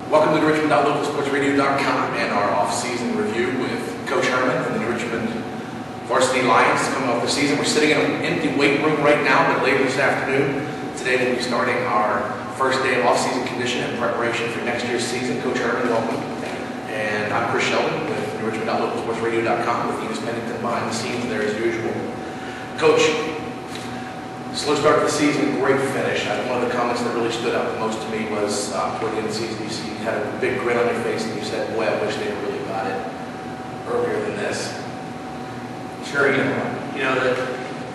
Welcome to the Richmond.localsportsradio.com and our off-season review with Coach Herman and the Richmond Varsity Lions coming off the season. We're sitting in an empty weight room right now, but later this afternoon, today we'll be starting our first day of off-season condition and preparation for next year's season. Coach Herman, welcome. And I'm Chris Sheldon with the Richmond.localsportsradio.com with Enos Pennington behind the scenes there as usual. Coach, slow start to the season, great finish. One of the comments that really stood out the most to me was toward the end of the season, you had a big grin on your face and you said, boy, I wish they really got it earlier than this. Sure, you know that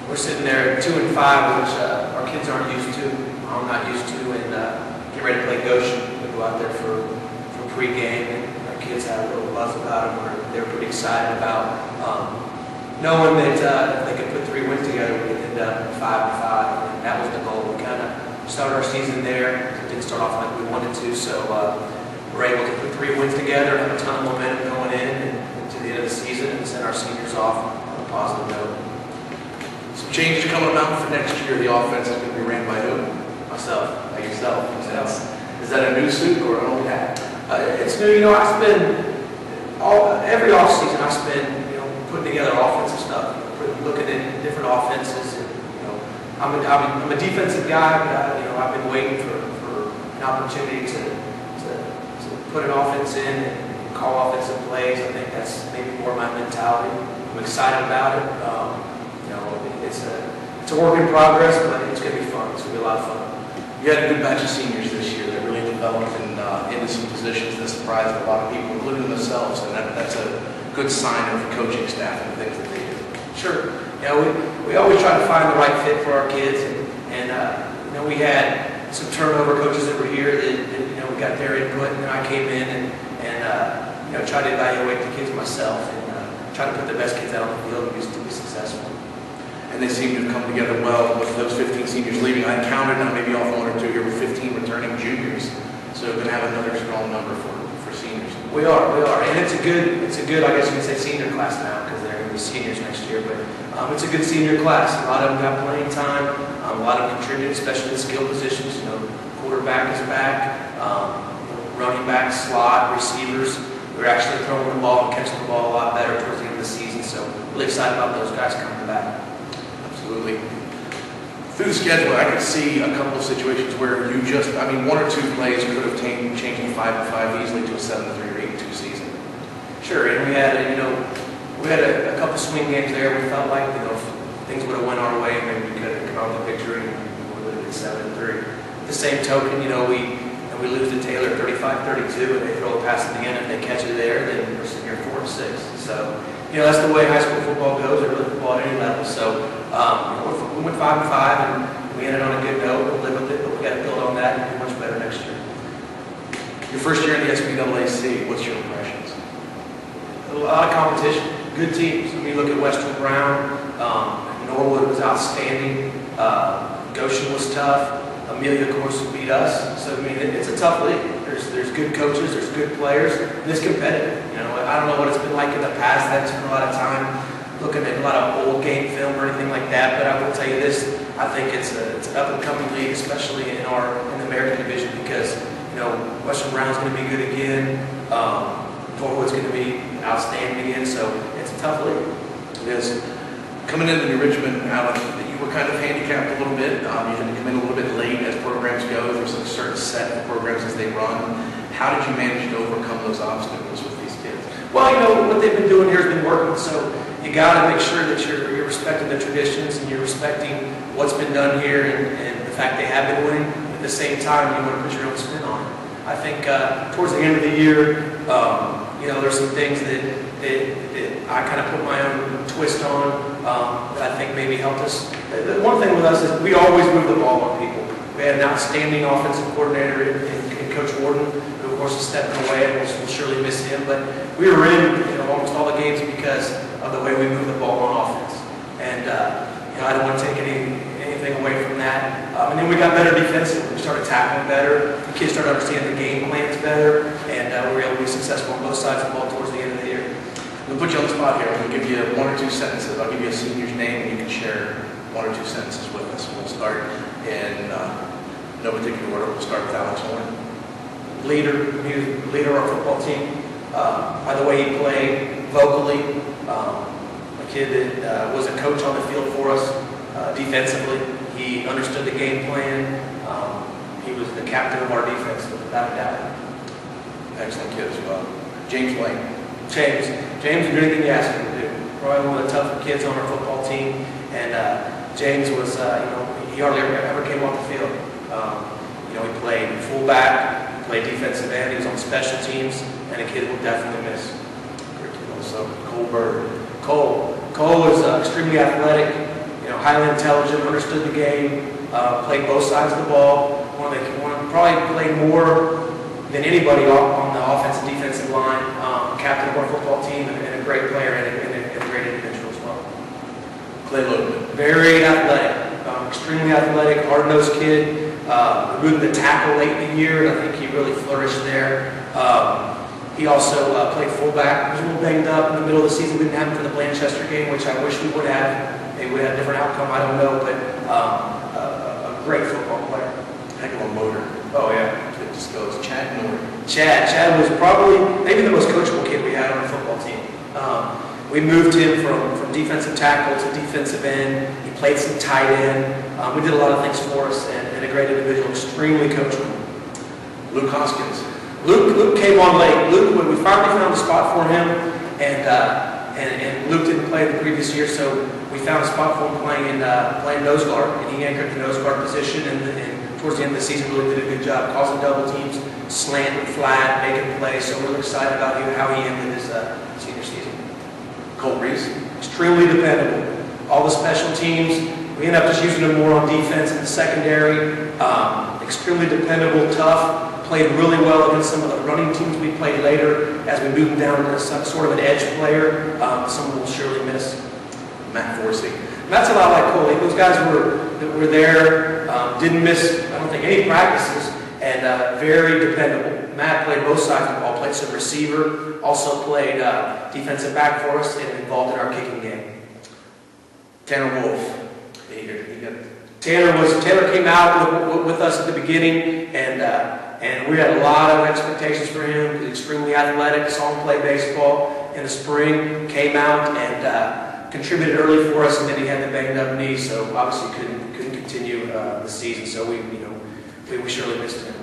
we're sitting there at 2-5, which our kids aren't used to. I'm not used to, and get ready to play Goshen. We go out there for pregame, and our kids had a little buzz about them. They were pretty excited about knowing that if they could put 3 wins together, we could end up 5-5, and that was the goal. We kind of started our season there. It didn't start off like we wanted to, so we're able to put 3 wins together, have a ton of momentum going in and to the end of the season, and send our seniors off on a positive note. Some changes coming about for next year. The offense is going to be ran by who? Myself. By yourself. Is that a new suit or an old hat? It's new. You know, I spend every offseason I spend putting together offensive stuff, looking at different offenses. And, I'm a defensive guy, but I've been waiting for an opportunity to put an offense in and call offensive plays. I think that's maybe more my mentality. I'm excited about it. It's a work in progress, but it's going to be fun. It's going to be a lot of fun. You had a good batch of seniors this year that really developed into some positions that surprised a lot of people, including themselves, and that's a good sign of the coaching staff and the things that they do. Sure. We always try to find the right fit for our kids, and we had some turnover coaches that were here that we got their input, and then I came in and tried to evaluate the kids myself and try to put the best kids out on the field to be successful. And they seem to have come together well with those 15 seniors leaving. I counted, now maybe off 1 or 2 here, with 15 returning juniors. So we're going to have another strong number for seniors. We are, and it's a good, I guess you could say, senior class now because they're going to be seniors next year. But it's a good senior class. A lot of them got playing time. A lot of them contributed, especially in skill positions. Quarterback is back, running back, slot, receivers. We're actually throwing the ball and catching the ball a lot better towards the end of the season. So really excited about those guys coming back. Absolutely. Through the schedule, I could see a couple of situations where 1 or 2 plays could have changed from 5-5 easily to a 7-3 or 8-2 season. Sure, and we had a couple swing games there. We felt like if things would have went our way, maybe we could have come out with a victory and we would have been 7-3. At the same token, we lose to Taylor 35-32, and they throw a pass at the end. If they catch it there, then we're sitting here 4-6. So that's the way high school football goes, or really football at any level. So we went 5-5, and we ended on a good note. We'll live with it, but we got to build on that and do much better next year. Your first year in the SBAAC, what's your impressions? A lot of competition, good teams. When you look at Western Brown, Norwood was outstanding. Goshen was tough. Amelia, of course, beat us. So it's a tough league. There's good coaches, there's good players, and it's competitive. I don't know what it's been like in the past. I haven't spent a lot of time looking at a lot of old game film or anything like that. But I will tell you this: I think it's an up and coming league, especially in the American division, because Western Brown's going to be good again. Norwood's going to be outstanding again. So it's a tough league. It is. Coming into New Richmond, you were kind of handicapped a little bit. You had to come in a little bit late as programs go. There's a certain set of programs as they run. How did you manage to overcome those obstacles with these kids? Well, what they've been doing here has been working. So you got to make sure that you're respecting the traditions and you're respecting what's been done here and the fact they have been winning. At the same time, you want to put your own spin on it. I think towards the end of the year, there's some things that I kind of put my own twist on that I think maybe helped us. The one thing with us is we always move the ball on people. We had an outstanding offensive coordinator in Coach Warden, who of course is stepping away, and we'll surely miss him. But we were in almost all the games because of the way we move the ball on offense. And I don't want to take anything away from that. And then we got better defensively. We started tackling better. The kids started understanding the game plans better, and we were able to be successful on both sides of the ball towards the end of the year. I'm going to put you on the spot here. I'm going to give you 1 or 2 sentences. I'll give you a senior's name, and you can share 1 or 2 sentences with us. We'll start in no particular order. We'll start with Alex Horn. leader. He was the leader of our football team. By the way he played vocally, a kid that was a coach on the field for us defensively. He understood the game plan. He was the captain of our defense, without a doubt. Excellent kid as well. James Lane. James would do anything you asked him to do. Probably one of the tougher kids on our football team. And James was, he hardly ever came off the field. He played fullback, he played defensive end, he was on special teams, and a kid we'll definitely miss. Also, Cole Bird. Cole was extremely athletic, highly intelligent, understood the game, played both sides of the ball. Probably played more than anybody on the offensive and defensive line. Captain of our football team and a great player and a great individual as well. Clay Logan. Very athletic, extremely athletic, hard-nosed kid. Moved the tackle late in the year, and I think he really flourished there. He also played fullback. He was a little banged up in the middle of the season. We didn't have him for the Blanchester game, which I wish we would have. Maybe we had a different outcome, I don't know, but a great football player. Heck of a motor. Oh, yeah. It just goes. Chad Norton. Chad was probably maybe the most coachable kid we had on our football team. We moved him from defensive tackle to defensive end. He played some tight end. We did a lot of things for us, and a great individual, extremely coachable. Luke Hoskins. Luke came on late. Luke, when we finally found a spot for him, and Luke didn't play the previous year, so we found a spot for him playing nose guard, and he anchored the nose guard position, and towards the end of the season really did a good job, causing double teams, slanting flat, making plays, so we're really excited about how he ended his senior season. Cole Reese. Extremely dependable. All the special teams, we end up just using him more on defense in the secondary. Extremely dependable, tough. Played really well against some of the running teams we played later as we moved him down to some sort of an edge player. Someone we'll surely miss. Matt Forsey. Matt's a lot like Cole. Those guys were there, didn't miss, I don't think, any practices, and very dependable. Matt played both sides of the ball, played some receiver, also played defensive back for us, and involved in our kicking game. Tanner Wolf. Tanner came out with us at the beginning, and we had a lot of expectations for him. He was extremely athletic, saw him play baseball in the spring, came out and contributed early for us, and then he had the banged up knee, so obviously couldn't continue the season. So we surely missed him.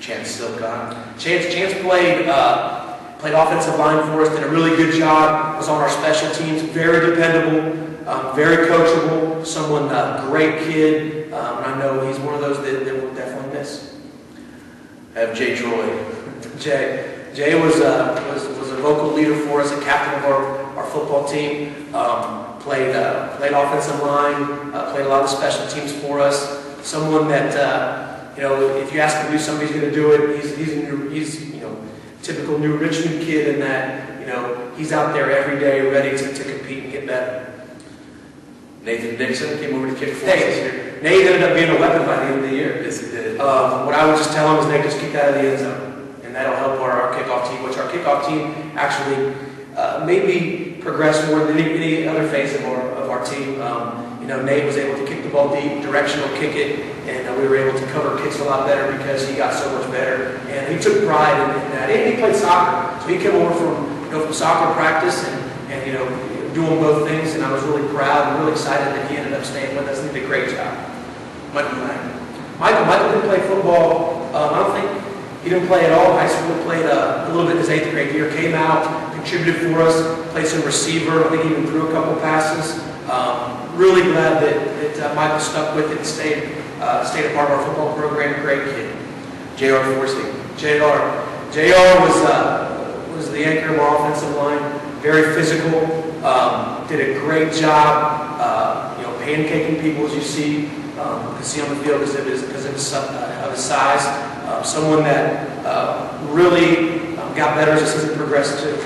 Chance Silcott. Chance played offensive line for us, did a really good job, was on our special teams, very dependable, very coachable, someone, great kid, and I know he's one of those that we'll definitely miss. I have Jay Troy. Jay was a vocal leader for us, a captain of our football team, played offensive line, played a lot of special teams for us, someone that, if you ask him to do something, he's going to do it. He's typical New Richmond kid in that, he's out there every day ready to compete and get better. Nathan Dixon came over to kick for us this year. Nate ended up being a weapon by the end of the year. Yes, he did. What I would just tell him is Nate, just kick out of the end zone, and that'll help our kickoff team, which our kickoff team actually maybe progressed more than any other phase of our team. Nate was able to kick the ball deep, directional kick it, and we were able to cover kicks a lot better because he got so much better. And he took pride in that. And he played soccer, so he came over from soccer practice and doing both things. And I was really proud and really excited that he ended up staying with us and did a great job. Michael didn't play football. I don't think he didn't play at all in high school. He played a little bit in his 8th grade year. Came out, contributed for us, played some receiver. I think he even threw a couple passes. Really glad that Michael stuck with it and stayed a part of our football program. Great kid. J.R. Forsey. J.R. was the anchor of our offensive line. Very physical. Did a great job. Pancaking people, as you see on the field because of his size. Someone that really got better as the season progressed too.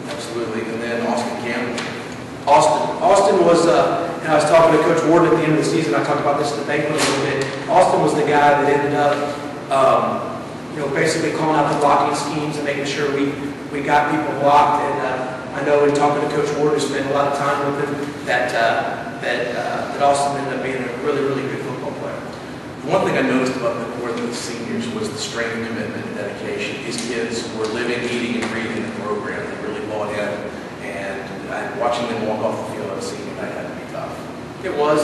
Absolutely. And then Austin Campbell. Austin was, I was talking to Coach Ward at the end of the season. I talked about this in the banquet a little bit. Austin was the guy that ended up, basically calling out the blocking schemes and making sure we got people blocked. And I know in talking to Coach Ward, who spent a lot of time with him, that Austin ended up being a really, really good football player. One thing I noticed about more than the seniors was the strength, commitment, and dedication. These kids were living, eating, and breathing the program. They really bought in, and watching them walk off the field on a senior night had to be tough. It was,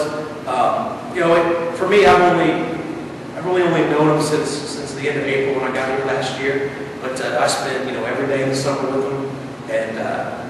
for me, I've really only known them since the end of April when I got here last year. But I spent, every day in the summer with them, and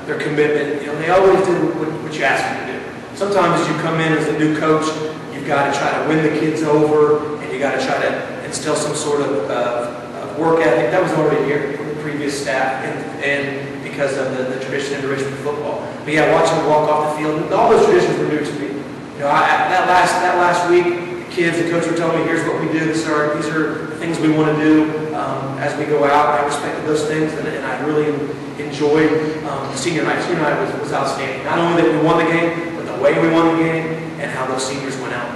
their commitment, they always do what you ask them to do. Sometimes as you come in as a new coach, you've got to try to win the kids over, and you got to try to instill some sort of work ethic. That was already here from the previous staff, and because of the tradition in Richmond football. But yeah, watching them walk off the field, all those traditions were new to me. That last week, the coach would tell me, here's what we do, these are the things we want to do as we go out. I respected those things, and I really enjoyed senior night. Senior night was outstanding. Not only that we won the game, but the way we won the game and how those seniors went out.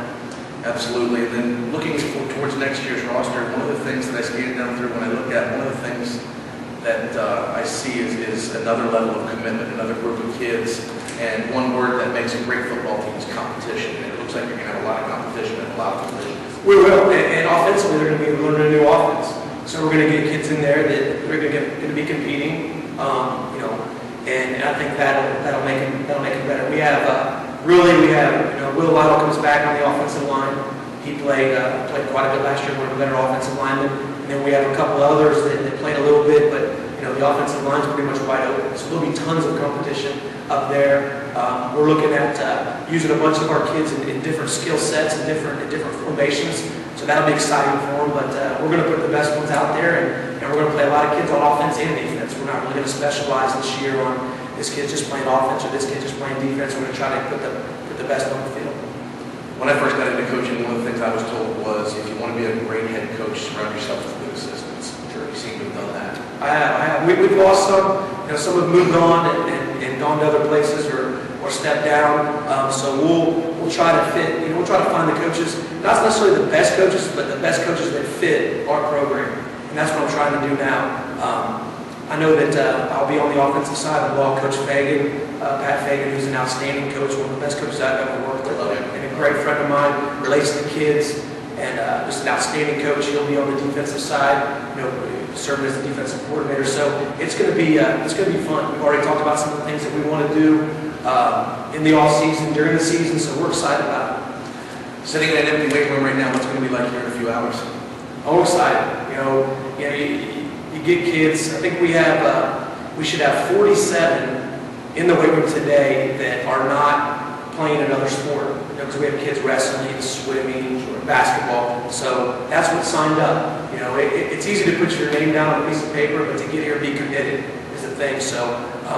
Absolutely. And then looking towards next year's roster, one of the things that I scanned down through when I look at, one of the things that I see is another level of commitment, another group of kids, and one word that makes a great football team is competition. And it looks like you're going to have a lot of competition and a lot of collisions. We will, and offensively they're going to be learning a new offense. So we're going to get kids in there that they're going to be competing, and I think that'll make them better. We have Will Lytle comes back on the offensive line. He played quite a bit last year, one of the better offensive linemen. And then we have a couple others that played a little bit, but the offensive line's pretty much wide open. So there'll be tons of competition up there. We're looking at using a bunch of our kids in different skill sets and different formations. So that'll be exciting for them. But we're going to put the best ones out there, and we're going to play a lot of kids on offense and defense. We're not really going to specialize this year on this kid's just playing offense or this kid's just playing defense. We're going to try to put the best on the field. When I first got into coaching, one of the things I was told was, if you want to be a great head coach, surround yourself with good assistants. I'm sure you seem to have done that. I have. We've lost some. Some have moved on and gone to other places or stepped down. So we'll try to fit. We'll try to find the coaches, not necessarily the best coaches, but the best coaches that fit our program. And that's what I'm trying to do now. I know that I'll be on the offensive side of the ball. Coach Fagan, Pat Fagan, who's an outstanding coach, one of the best coaches I've ever worked with, and a great friend of mine, relates to the kids, and just an outstanding coach. He'll be on the defensive side, serving as the defensive coordinator. So it's going to be fun. We've already talked about some of the things that we want to do in the off season, during the season. So we're excited about it. Sitting in an empty weight room right now, what's it going to be like here in a few hours? I'm excited. You get kids. I think we should have 47 in the weight room today that are not playing another sport. Because we have kids wrestling, swimming, basketball. So that's what signed up. It's easy to put your name down on a piece of paper, but to get here and be committed is the thing. So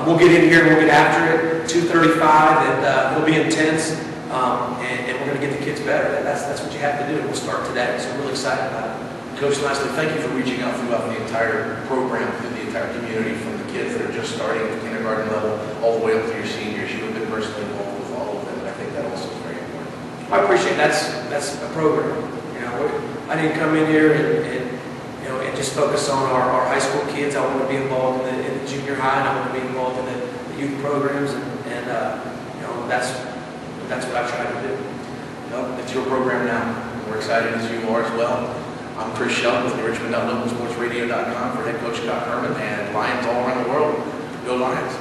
we'll get in here and we'll get after it. 2:35, and it'll be intense, and we're going to get the kids better. That's what you have to do. We'll start today. So I'm really excited about it. Coach, lastly, thank you for reaching out throughout the entire program, through the entire community, from the kids that are just starting at the kindergarten level all the way up to your seniors. You have been personally involved with all of them, and I think that also is very important. I appreciate it. That's a program. I didn't come in here and just focus on our high school kids. I want to be involved in the junior high, and I want to be involved in the youth programs, and that's what I try to do. It's your program now. We're excited as you are as well. I'm Chris Sheldon with Richmond.local sportsradio.com for head coach Scott Herman, and Lions all around the world. Go Lions.